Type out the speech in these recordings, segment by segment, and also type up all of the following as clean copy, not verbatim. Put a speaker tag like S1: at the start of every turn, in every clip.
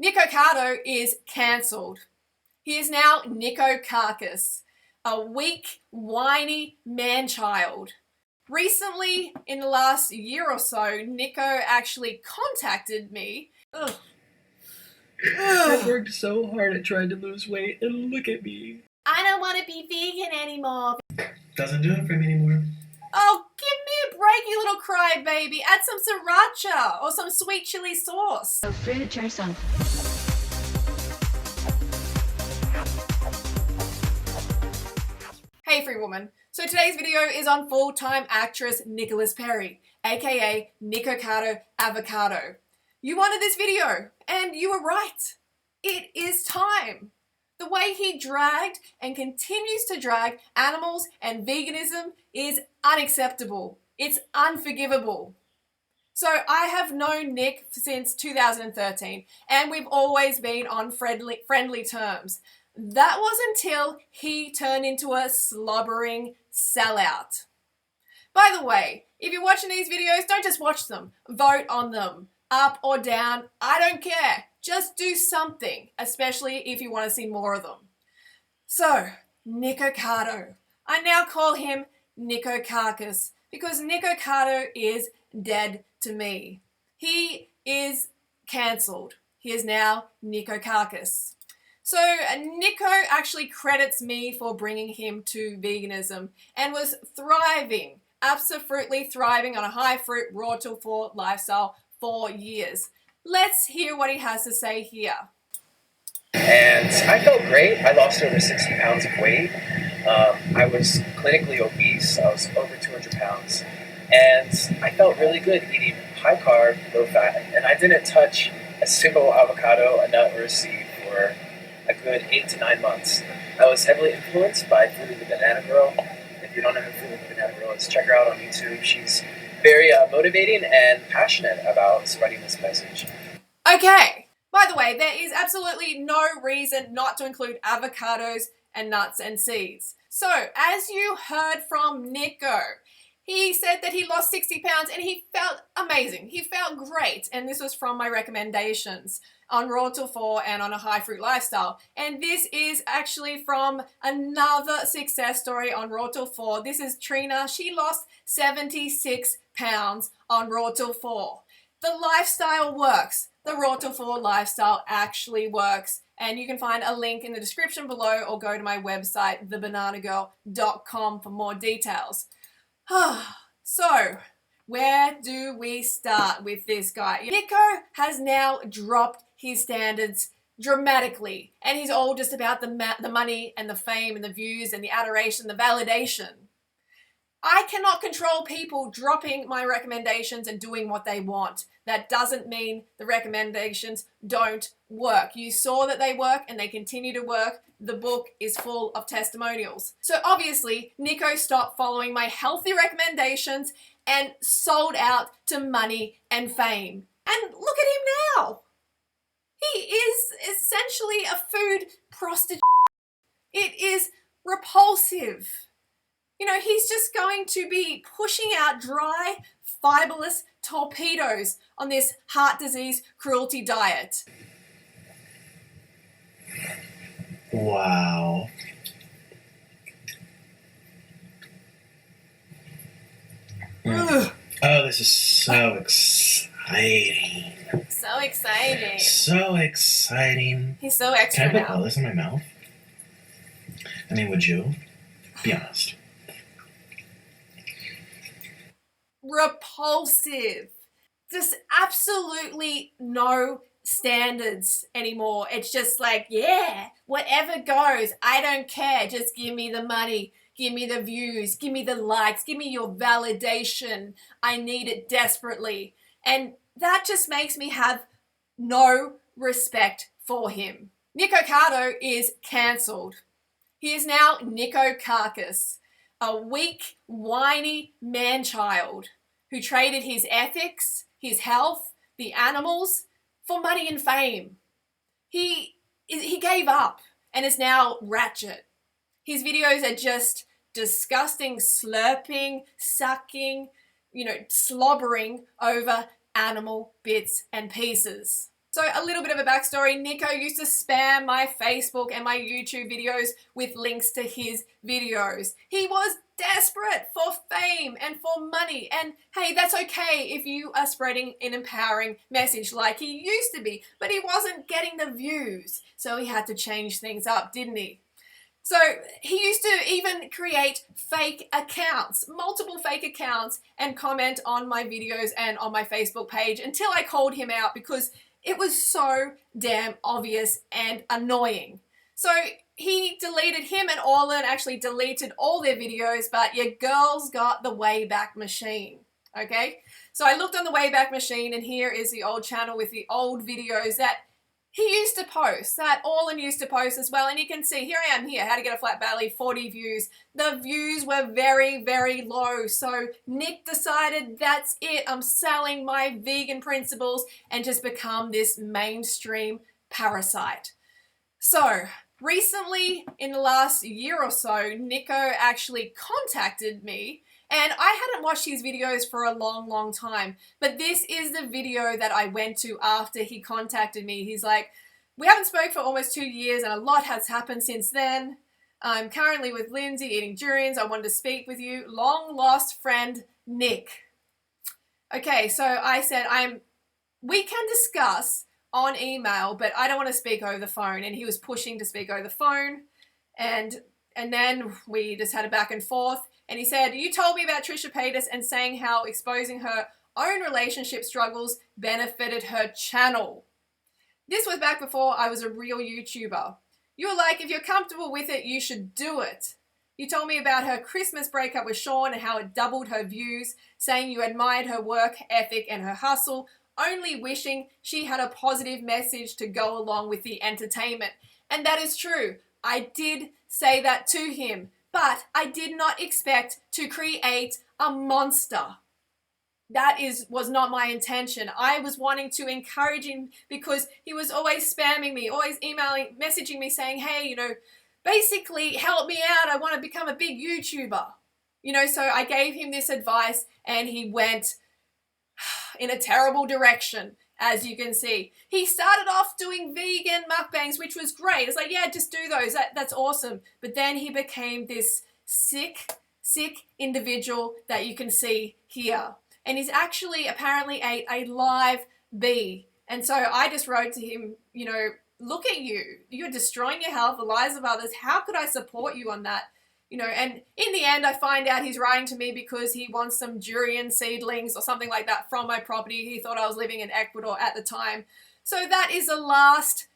S1: Nikocado is cancelled. He is now Niko Carcass, a weak, whiny man-child. Recently, in the last year or so, Niko actually contacted me.
S2: I worked so hard at trying to lose weight, and look at me.
S1: I don't want to be vegan anymore.
S2: Doesn't do it for me anymore.
S1: Oh, give me a break, you little crybaby. Add some sriracha or some sweet chili sauce.
S3: So fruit yourself.
S1: Hey free woman. So today's video is on full-time actress Nicholas Perry, aka Nikocado Avocado. You wanted this video, and you were right. It is time. The way he dragged and continues to drag animals and veganism is unacceptable. It's unforgivable. So I have known Nick since 2013, and we've always been on friendly terms. That was until he turned into a slobbering sellout. By the way, if you're watching these videos, don't just watch them. Vote on them. Up or down, I don't care. Just do something, especially if you want to see more of them. So, Nikocado. I now call him Niko Carcass because Nikocado is dead to me. He is cancelled. He is now Niko Carcass. So Niko actually credits me for bringing him to veganism and was thriving, absofruitly thriving on a high fruit, raw till full lifestyle for years. Let's hear what he has to say here.
S4: And I felt great. I lost over 60 pounds of weight. I was clinically obese. I was over 200 pounds. And I felt really good eating high carb, low fat. And I didn't touch a single avocado, a nut, or a seed for a good 8 to 9 months. I was heavily influenced by Food the Banana Girl. If you don't know who Food the Banana Girl is, check her out on YouTube. She's very motivating and passionate about spreading this message.
S1: Okay, by the way, there is absolutely no reason not to include avocados and nuts and seeds. So, as you heard from Niko, he said that he lost 60 pounds and he felt amazing. He felt great. And this was from my recommendations on Raw till 4 and on a high fruit lifestyle. And this is actually from another success story on Raw till 4. This is Trina. She lost 76 pounds on Raw till 4. The lifestyle works. The Raw till 4 lifestyle actually works. And you can find a link in the description below or go to my website, thebananagirl.com, for more details. So, where do we start with this guy? Niko has now dropped his standards dramatically, and he's all just about the money and the fame and the views and the adoration, the validation. I cannot control people dropping my recommendations and doing what they want. That doesn't mean the recommendations don't work. You saw that they work and they continue to work. The book is full of testimonials. So obviously, Niko stopped following my healthy recommendations and sold out to money and fame. And look at him now. He is essentially a food prostitute. It is repulsive. You know, he's just going to be pushing out dry, fiberless torpedoes on this heart disease cruelty diet.
S2: Wow. Oh, this is so exciting.
S1: So exciting.
S2: So exciting.
S1: He's so extra
S2: Can I
S1: now.
S2: put all this in my mouth? I mean, would you? Be honest.
S1: Repulsive. Just absolutely no standards anymore. It's just like, yeah, whatever goes. I don't care. Just give me the money. Give me the views. Give me the likes. Give me your validation. I need it desperately. And that just makes me have no respect for him. Nikocado is cancelled. He is now Niko Carcass, a weak, whiny man-child who traded his ethics, his health, the animals for money and fame. He gave up and is now ratchet. His videos are just disgusting slurping, sucking, slobbering over animal bits and pieces. So So a little bit of a backstory, Nico used to spam my Facebook and my YouTube videos with links to his videos. He was desperate for fame and for money, and hey, that's okay if you are spreading an empowering message like he used to be, but he wasn't getting the views, so he had to change things up, didn't he? So he used to even create fake accounts, multiple fake accounts, and comment on my videos and on my Facebook page until I called him out because it was so damn obvious and annoying. So he deleted, him and Orlin actually deleted all their videos, but your girls got the Wayback Machine, okay? So I looked on the Wayback Machine, and here is the old channel with the old videos that he used to post, that Orlin used to post as well. And you can see, here I am here, how to get a flat belly, 40 views. The views were very, very low. So Nick decided, that's it, I'm selling my vegan principles and just become this mainstream parasite. So recently, in the last year or so, Nico actually contacted me, and I hadn't watched his videos for a long, long time, but this is the video that I went to after he contacted me. He's like, we haven't spoken for almost 2 years and a lot has happened since then. I'm currently with Lindsay eating durians. I wanted to speak with you. Long lost friend, Nick. Okay, so I said, we can discuss on email, but I don't want to speak over the phone. And he was pushing to speak over the phone. And then we just had a back and forth. And he said, you told me about Trisha Paytas and saying how exposing her own relationship struggles benefited her channel. This was back before I was a real YouTuber. You were like, if you're comfortable with it, you should do it. You told me about her Christmas breakup with Sean and how it doubled her views, saying you admired her work ethic and her hustle, only wishing she had a positive message to go along with the entertainment. And that is true. I did say that to him. But I did not expect to create a monster. That was not my intention. I was wanting to encourage him because he was always spamming me, always emailing, messaging me saying, hey, basically help me out. I want to become a big YouTuber. So I gave him this advice and he went in a terrible direction. As you can see, he started off doing vegan mukbangs, which was great. It's like, yeah, just do those. That's awesome. But then he became this sick individual that you can see here. And he's actually apparently ate a live bee. And so I just wrote to him, look at you. You're destroying your health, the lives of others. How could I support you on that? And in the end, I find out he's writing to me because he wants some durian seedlings or something like that from my property. He thought I was living in Ecuador at the time. So that is the last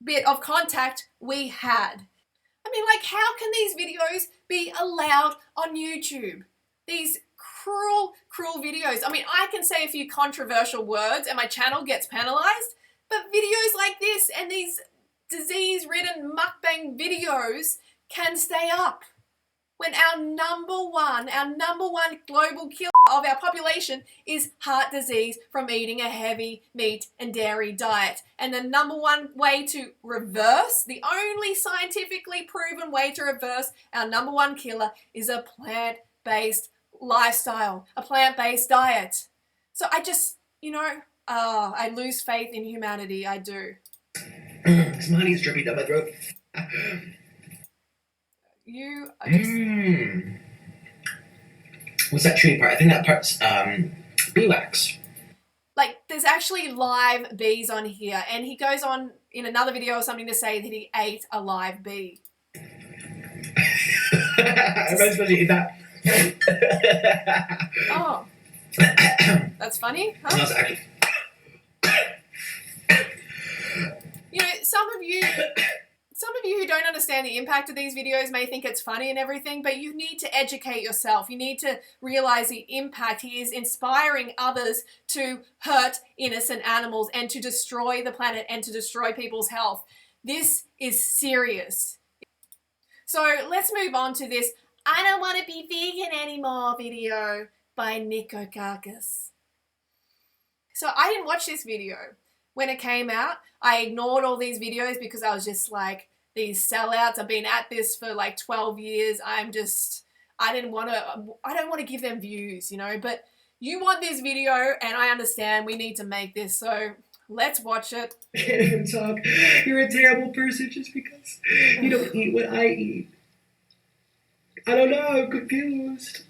S1: bit of contact we had. I mean, how can these videos be allowed on YouTube? These cruel videos. I mean, I can say a few controversial words and my channel gets penalized, but videos like this and these disease-ridden mukbang videos can stay up. When our number one global killer of our population is heart disease from eating a heavy meat and dairy diet. And the number one way to reverse, the only scientifically proven way to reverse our number one killer is a plant-based lifestyle, a plant-based diet. So I just, I lose faith in humanity, I do.
S2: Some honey is dripping down my throat.
S1: You are just...
S2: What's that tree part? I think that part's beeswax.
S1: There's actually live bees on here, and he goes on in another video or something to say that he ate a live bee.
S2: I'm not supposed to eat that.
S1: Oh. That's funny, huh?
S2: No, it's actually...
S1: Some of you who don't understand the impact of these videos may think it's funny and everything, but you need to educate yourself. You need to realize the impact. He is inspiring others to hurt innocent animals and to destroy the planet and to destroy people's health. This is serious. So let's move on to this I don't want to be vegan anymore video by Nikocado. So I didn't watch this video. When it came out, I ignored all these videos because I was just like, these sellouts, I've been at this for 12 years. I don't want to give them views, but you want this video and I understand we need to make this. So Let's watch it.
S2: Can't even talk. You're a terrible person just because you don't eat what I eat. I don't know, I'm confused.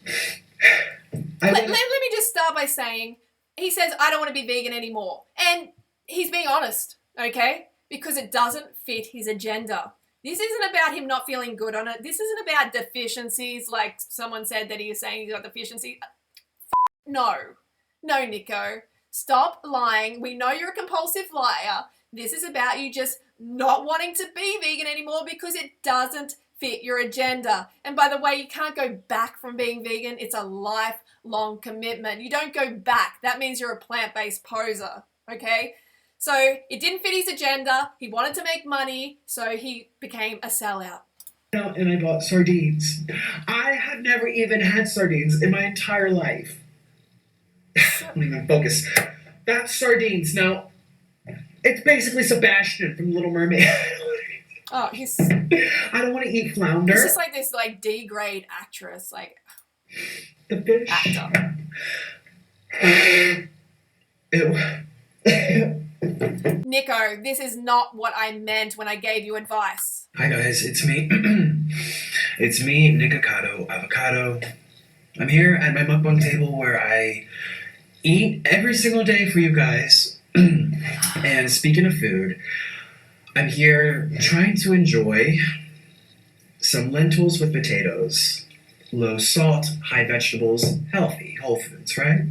S1: Let me just start by saying, he says, I don't want to be vegan anymore. And he's being honest, okay? Because it doesn't fit his agenda. This isn't about him not feeling good on it. This isn't about deficiencies, like someone said that he is saying he's got deficiencies. No. No, Nico. Stop lying. We know you're a compulsive liar. This is about you just not wanting to be vegan anymore because it doesn't fit your agenda. And by the way, you can't go back from being vegan. It's a lifelong commitment. You don't go back. That means you're a plant-based poser, okay? So it didn't fit his agenda. He wanted to make money, so he became a sellout.
S2: And I bought sardines. I had never even had sardines in my entire life. Don't even focus. That's sardines. Now, it's basically Sebastian from Little Mermaid.
S1: Oh, he's
S2: I don't want to eat flounder.
S1: just like this like D-grade actress, like
S2: The fish.
S1: actor.
S2: Ew.
S1: Nico, this is not what I meant when I gave you advice.
S2: Hi guys, it's me. It's me, Nikocado Avocado. I'm here at my mukbang table where I eat every single day for you guys. And speaking of food, I'm here trying to enjoy some lentils with potatoes. Low salt, high vegetables, healthy, whole foods, right?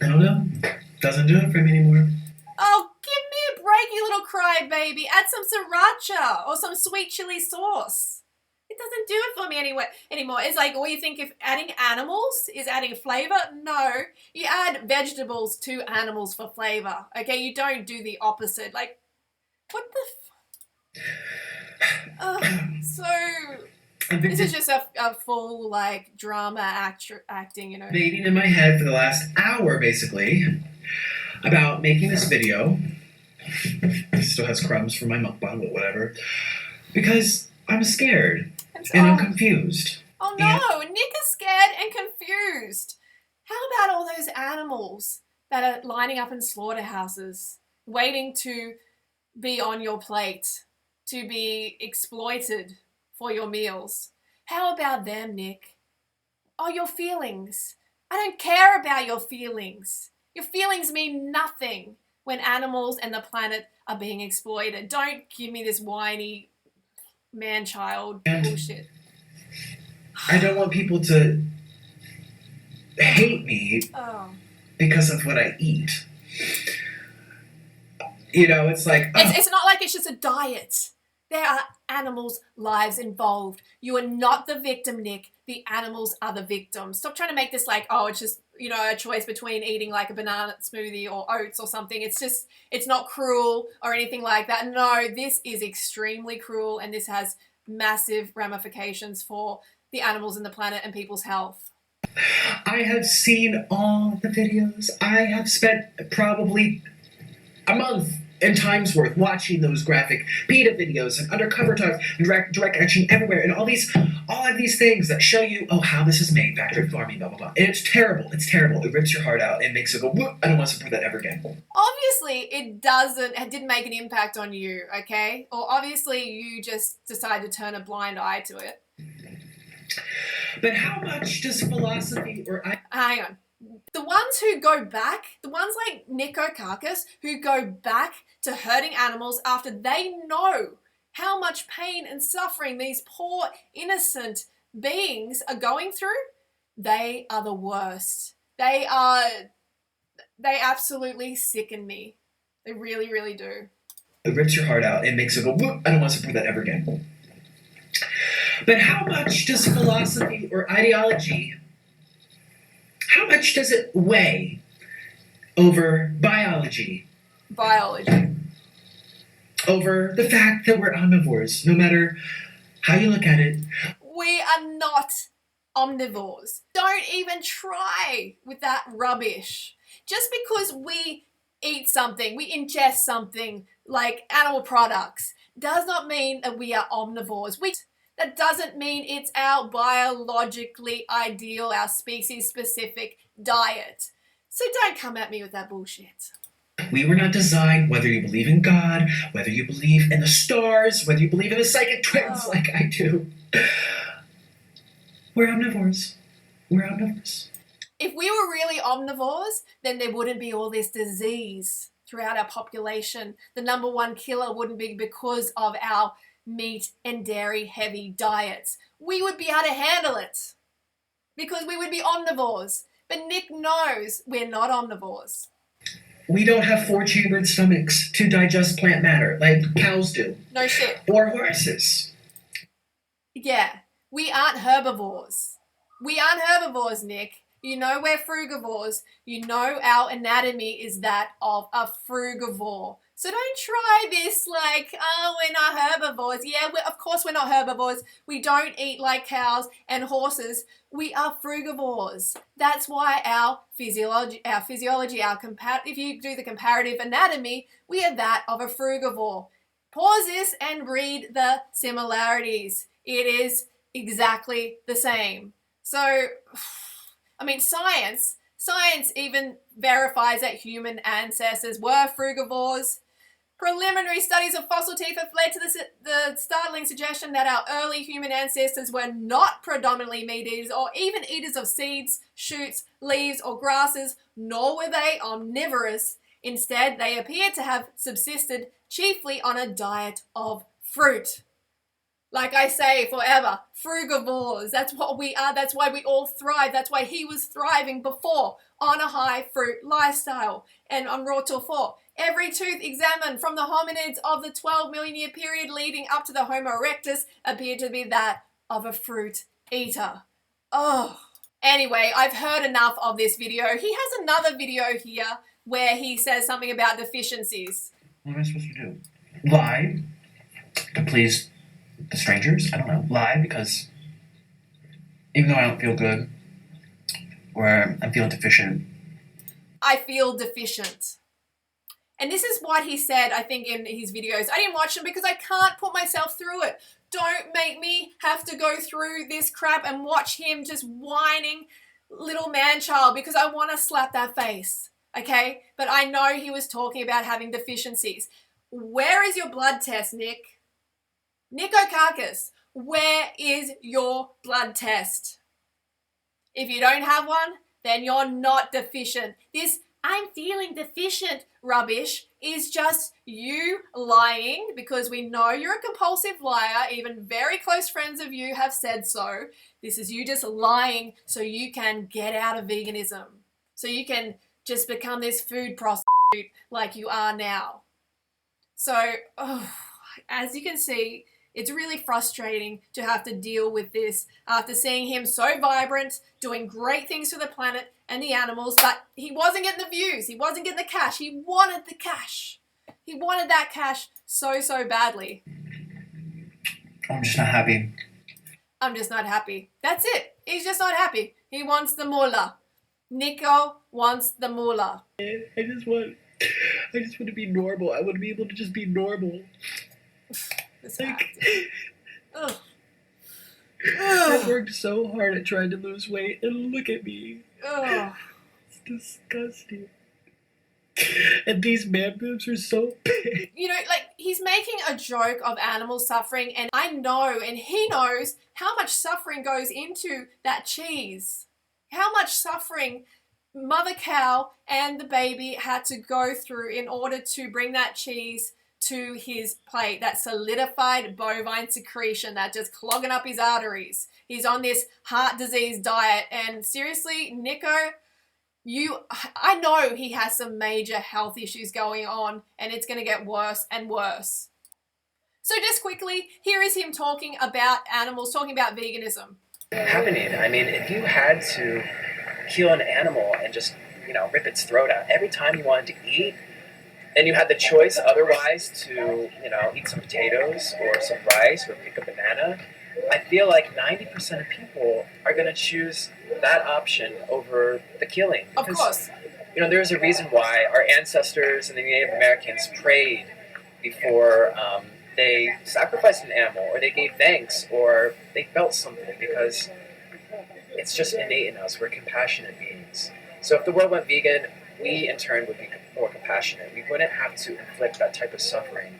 S2: I don't know. Doesn't do it for me anymore.
S1: Oh, give me a break, you little crybaby. Add some sriracha or some sweet chili sauce. It doesn't do it for me anymore. It's like, or you think if adding animals is adding flavor? No. You add vegetables to animals for flavor. Okay, you don't do the opposite. Like, what the so this is just a full like drama acting, you know.
S2: Debating in my head for the last hour, basically, about making this video. Still has crumbs from my mukbang, but whatever. Because I'm scared and I'm confused.
S1: Oh no, Nick is scared and confused. How about all those animals that are lining up in slaughterhouses, waiting to be on your plate, to be exploited for your meals? How about them, Nick? Oh, your feelings. I don't care about your feelings. Your feelings mean nothing when animals and the planet are being exploited. Don't give me this whiny man-child bullshit.
S2: I don't want people to hate me because of what I eat. You know, it's like...
S1: It's not like it's just a diet. There are animals' lives involved. You are not the victim, Nick. The animals are the victims. Stop trying to make this like, oh, it's just, you know, a choice between eating like a banana smoothie or oats or something. It's just, it's not cruel or anything like that. No, this is extremely cruel and this has massive ramifications for the animals and the planet and people's health.
S2: I have seen all the videos. I have spent probably a month in Times Worth watching those graphic PETA videos and undercover talks and direct action everywhere and all of these things that show you, oh, how this is made, factory farming, blah, blah, blah. And it's terrible. It's terrible. It rips your heart out. It makes it go, whoop, I don't want to support that ever again.
S1: Obviously, it didn't make an impact on you, okay? Or obviously, you just decided to turn a blind eye to it.
S2: But how much does philosophy or...
S1: Hang on. The ones who go back, the ones like Nikocado, who go back to hurting animals after they know how much pain and suffering these poor, innocent beings are going through, they are the worst. They absolutely sicken me. They really, really do.
S2: It rips your heart out. It makes it go, whoop, I don't want to support that ever again. But how much does philosophy or ideology... How much does it weigh over biology?
S1: Biology.
S2: Over the fact that we're omnivores, no matter how you look at it.
S1: We are not omnivores. Don't even try with that rubbish. Just because we eat something, we ingest something like animal products, does not mean that we are omnivores. That doesn't mean it's our biologically ideal, our species-specific diet. So don't come at me with that bullshit.
S2: We were not designed, whether you believe in God, whether you believe in the stars, whether you believe in the psychic twins like I do. We're omnivores. We're omnivores.
S1: If we were really omnivores, then there wouldn't be all this disease throughout our population. The number one killer wouldn't be because of our meat and dairy heavy diets. We would be able to handle it because we would be omnivores. But Nick knows we're not omnivores.
S2: We don't have 4-chambered stomachs to digest plant matter like cows do.
S1: No shit.
S2: Or horses.
S1: Yeah, we aren't herbivores. We aren't herbivores, Nick. You know we're frugivores. You know our anatomy is that of a frugivore. So don't try this like, oh, we're not herbivores. Yeah, of course we're not herbivores. We don't eat like cows and horses. We are frugivores. That's why our physiology, if you do the comparative anatomy, we are that of a frugivore. Pause this and read the similarities. It is exactly the same. So, I mean, science even verifies that human ancestors were frugivores. Preliminary studies of fossil teeth have led to the startling suggestion that our early human ancestors were not predominantly meat eaters or even eaters of seeds, shoots, leaves, or grasses, nor were they omnivorous. Instead, they appear to have subsisted chiefly on a diet of fruit. Like I say forever, frugivores. That's what we are. That's why we all thrive. That's why he was thriving before on a high fruit lifestyle. And on raw till 4. Every tooth examined from the hominids of the 12 million year period leading up to the Homo erectus appeared to be that of a fruit eater. Oh. Anyway, I've heard enough of this video. He has another video here where he says something about deficiencies.
S2: What am I supposed to do? Lie to please the strangers? I don't know. Lie because even though I don't feel good or I'm feeling deficient.
S1: I feel deficient. And this is what he said, I think, in his videos. I didn't watch them because I can't put myself through it. Don't make me have to go through this crap and watch him just whining little man-child because I want to slap that face, okay? But I know he was talking about having deficiencies. Where is your blood test, Nick? Nikocado, where is your blood test? If you don't have one, then you're not deficient. This I'm feeling deficient rubbish is just you lying because we know you're a compulsive liar. Even very close friends of you have said so. This is you just lying so you can get out of veganism. So you can just become this food prostitute like you are now. So, as you can see, it's really frustrating to have to deal with this after seeing him so vibrant, doing great things for the planet and the animals, but he wasn't getting the views. He wasn't getting the cash. He wanted the cash. He wanted that cash so badly.
S2: I'm just not happy.
S1: I'm just not happy. That's it. He's just not happy. He wants the moolah. Nico wants the moolah.
S2: I just want to be normal. I want to be able to just be normal. I worked so hard at trying to lose weight, and look at me. It's disgusting. And these man boobs are so big.
S1: You know, like, he's making a joke of animal suffering, and I know, and he knows, how much suffering goes into that cheese. How much suffering mother cow and the baby had to go through in order to bring that cheese to his plate, that solidified bovine secretion that just clogging up his arteries. He's on this heart disease diet, and seriously, Nico, I know he has some major health issues going on, and it's going to get worse and worse. So just quickly, here is him talking about animals, talking about veganism.
S4: Happening. I mean, if you had to kill an animal and just, rip its throat out every time you wanted to eat, and you had the choice otherwise to, eat some potatoes or some rice or pick a banana, I feel like 90% of people are going to choose that option over the killing.
S1: Because, of course.
S4: There's a reason why our ancestors and the Native Americans prayed before they sacrificed an animal, or they gave thanks, or they felt something, because it's just innate in us. We're compassionate beings. So if the world went vegan, we in turn would be more compassionate. We wouldn't have to inflict that type of suffering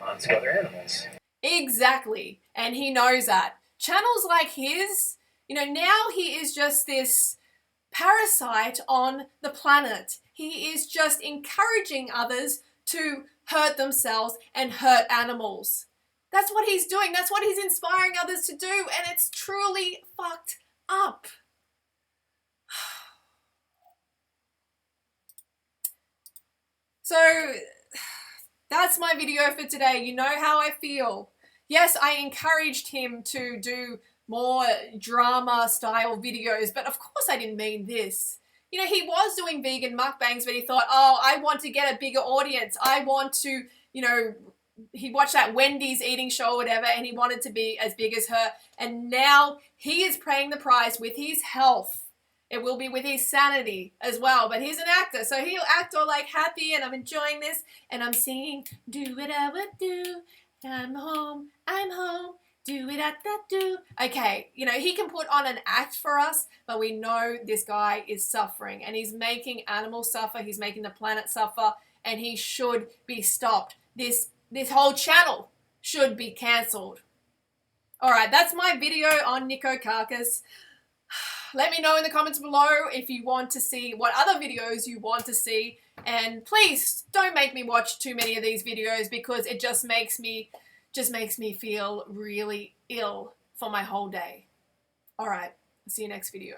S4: onto other animals.
S1: Exactly. And he knows that. Channels like his, now he is just this parasite on the planet. He is just encouraging others to hurt themselves and hurt animals. That's what he's doing. That's what he's inspiring others to do. And it's truly fucked up. So that's my video for today. You know how I feel. Yes, I encouraged him to do more drama style videos, but of course I didn't mean this. He was doing vegan mukbangs, but he thought, oh, I want to get a bigger audience. I want to, he watched that Wendy's eating show or whatever, and he wanted to be as big as her. And now he is paying the price with his health. It will be with his sanity as well. But he's an actor, so he'll act all like happy, and I'm enjoying this, and I'm singing, do what I would do. I'm home, do it at that do. Okay, he can put on an act for us, but we know this guy is suffering, and he's making animals suffer, he's making the planet suffer, and he should be stopped. This whole channel should be cancelled. Alright, that's my video on Niko Carcass. Let me know in the comments below if you want to see what other videos you want to see. And please don't make me watch too many of these videos, because it just makes me feel really ill for my whole day. Alright, see you next video.